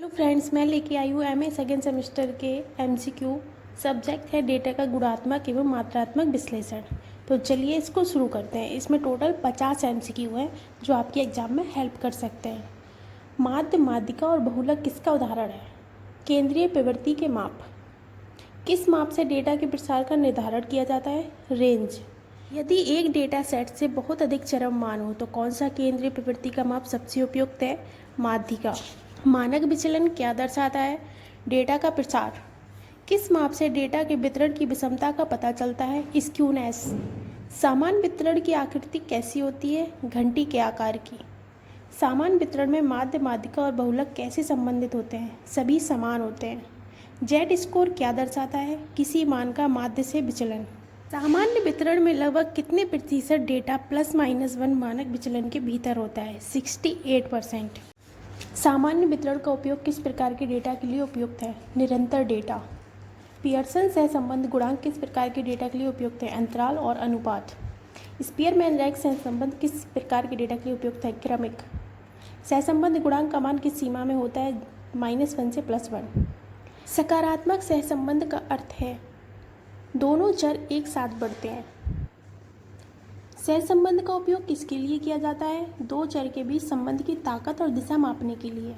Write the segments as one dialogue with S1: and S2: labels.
S1: Hello friends, मैं लेके आई हूँ एमए सेकेंड सेमेस्टर के एमसीक्यू। सब्जेक्ट है डेटा का गुणात्मक एवं मात्रात्मक विश्लेषण। तो चलिए इसको शुरू करते हैं। इसमें टोटल 50 एमसीक्यू हैं जो आपके एग्जाम में हेल्प कर सकते हैं। माध्य, माध्यिका और बहुलक किसका उदाहरण है? केंद्रीय प्रवृत्ति के माप। किस माप से डेटा के प्रसार का निर्धारण किया जाता है? रेंज। यदि एक डेटा सेट से बहुत अधिक चरम मान हो तो कौन सा केंद्रीय प्रवृत्ति का माप सबसे उपयुक्त है? माध्यिका। मानक विचलन क्या दर्शाता है? डेटा का प्रसार। किस माप से डेटा के वितरण की विषमता का पता चलता है? स्क्यूनेस। सामान्य वितरण की आकृति कैसी होती है? घंटी के आकार की। सामान्य वितरण में माध्य, माध्यिका और बहुलक कैसे संबंधित होते हैं? सभी समान होते हैं। जेड स्कोर क्या दर्शाता है? किसी मान का माध्य से विचलन। सामान्य वितरण में लगभग कितने प्रतिशत डेटा ±1 मानक विचलन के भीतर होता है? 68%। सामान्य वितरण का उपयोग किस प्रकार के डेटा के लिए उपयुक्त है? निरंतर डेटा। पियर्सन सहसंबंध गुणांक किस प्रकार के डेटा के लिए उपयुक्त है? अंतराल और अनुपात। स्पीयरमैन रैंक सहसंबंध किस प्रकार के डेटा के लिए उपयुक्त है? क्रमिक। सहसंबंध गुणांक का मान किस सीमा में होता है? -1 से +1। सकारात्मक सहसंबंध का अर्थ है दोनों चर एक साथ बढ़ते हैं। सहसंबंध का उपयोग किसके लिए किया जाता है? दो चर के बीच संबंध की ताकत और दिशा मापने के लिए।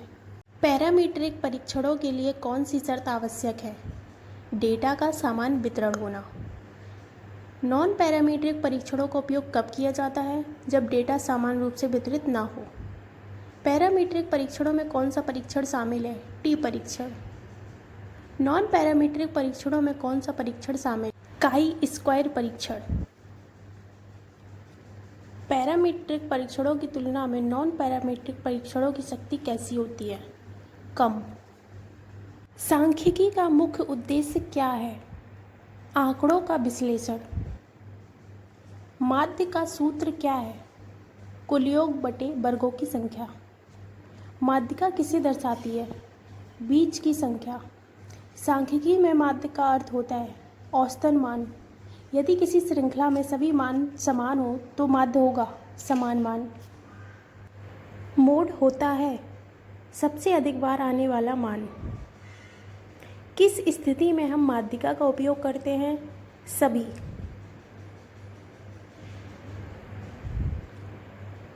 S1: पैरामीट्रिक परीक्षणों के लिए कौन सी शर्त आवश्यक है? डेटा का समान वितरण होना। नॉन पैरामीट्रिक परीक्षणों का उपयोग कब किया जाता है? जब डेटा समान रूप से वितरित ना हो। पैरामीट्रिक परीक्षणों में कौन सा परीक्षण शामिल है? टी परीक्षण। नॉन पैरामीट्रिक परीक्षणों में कौन सा परीक्षण शामिल है? काई स्क्वायर परीक्षण। पैरामीट्रिक परीक्षणों की तुलना में नॉन पैरामीट्रिक परीक्षणों की शक्ति कैसी होती है? कम। सांख्यिकी का मुख्य उद्देश्य क्या है? आंकड़ों का विश्लेषण। माध्य का सूत्र क्या है? कुल योग बटे वर्गों की संख्या। माध्यिका किसे दर्शाती है? बीज की संख्या। सांख्यिकी में माध्य का अर्थ होता है औसतन मान। यदि किसी श्रृंखला में सभी मान समान हो तो माध्य होगा समान मान। मोड होता है सबसे अधिक बार आने वाला मान। किस स्थिति में हम माध्यिका का उपयोग करते हैं? सभी।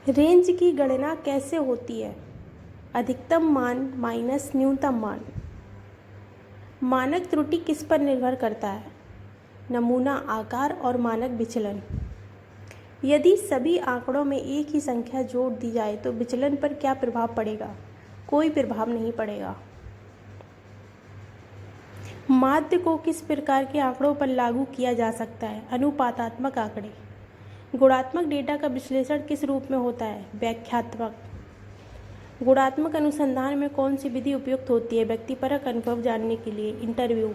S1: रेंज की गणना कैसे होती है? अधिकतम मान माइनस न्यूनतम मान। मानक त्रुटि किस पर निर्भर करता है? नमूना आकार और मानक विचलन। यदि सभी आंकड़ों में एक ही संख्या जोड़ दी जाए तो विचलन पर क्या प्रभाव पड़ेगा? कोई प्रभाव नहीं पड़ेगा। माध्य को किस प्रकार के आंकड़ों पर लागू किया जा सकता है? अनुपातात्मक आंकड़े। गुणात्मक डेटा का विश्लेषण किस रूप में होता है? व्याख्यात्मक। गुणात्मक अनुसंधान में कौन सी विधि उपयुक्त होती है? व्यक्तिपरक अनुभव जानने के लिए। इंटरव्यू।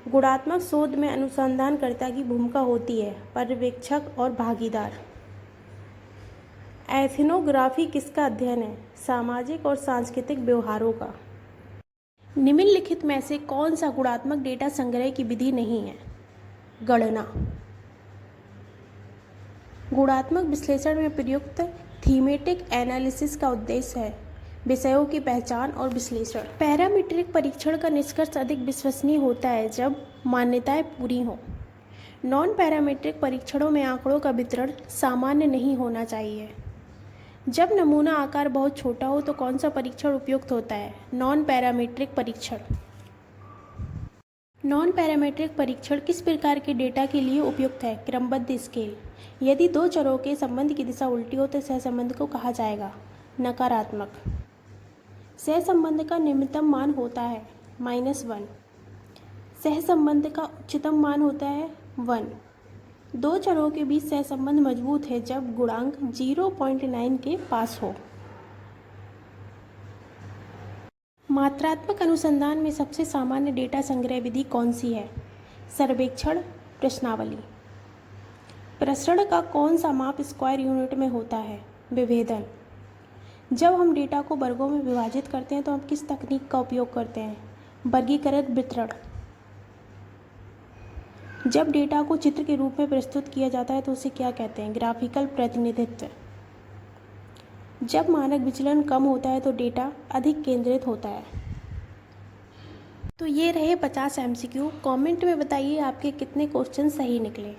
S1: गुणात्मक शोध में अनुसंधानकर्ता की भूमिका होती है पर्यवेक्षक और भागीदार। एथनोग्राफी किसका अध्ययन है? सामाजिक और सांस्कृतिक व्यवहारों का। निम्नलिखित में से कौन सा गुणात्मक डेटा संग्रह की विधि नहीं है? गणना। गुणात्मक विश्लेषण में प्रयुक्त थीमेटिक एनालिसिस का उद्देश्य है विषयों की पहचान और विश्लेषण। पैरामीट्रिक परीक्षण का निष्कर्ष अधिक विश्वसनीय होता है जब मान्यताएं पूरी हों। नॉन पैरामीट्रिक परीक्षणों में आंकड़ों का वितरण सामान्य नहीं होना चाहिए। जब नमूना आकार बहुत छोटा हो तो कौन सा परीक्षण उपयुक्त होता है? नॉन पैरामीट्रिक परीक्षण। नॉन पैरामीट्रिक परीक्षण किस प्रकार के डेटा के लिए उपयुक्त है? क्रमबद्ध स्केल। यदि दो चरों के संबंध की दिशा उल्टी हो तो सहसंबंध को कहा जाएगा नकारात्मक। सहसंबंध का निम्नतम मान होता है -1। सहसंबंध का उच्चतम मान होता है 1। दो चरों के बीच सहसंबंध मजबूत है जब गुणांक 0.9 के पास हो। मात्रात्मक अनुसंधान में सबसे सामान्य डेटा संग्रह विधि कौन सी है? सर्वेक्षण, प्रश्नावली। प्रसरण का कौन सा माप स्क्वायर यूनिट में होता है? विभेदन। जब हम डेटा को वर्गों में विभाजित करते हैं तो हम किस तकनीक का उपयोग करते हैं? वर्गीकृत वितरण। जब डेटा को चित्र के रूप में प्रस्तुत किया जाता है तो उसे क्या कहते हैं? ग्राफिकल प्रतिनिधित्व। जब मानक विचलन कम होता है तो डेटा अधिक केंद्रित होता है। तो ये रहे 50 MCQ। कमेंट में बताइए आपके कितने क्वेश्चन सही निकले।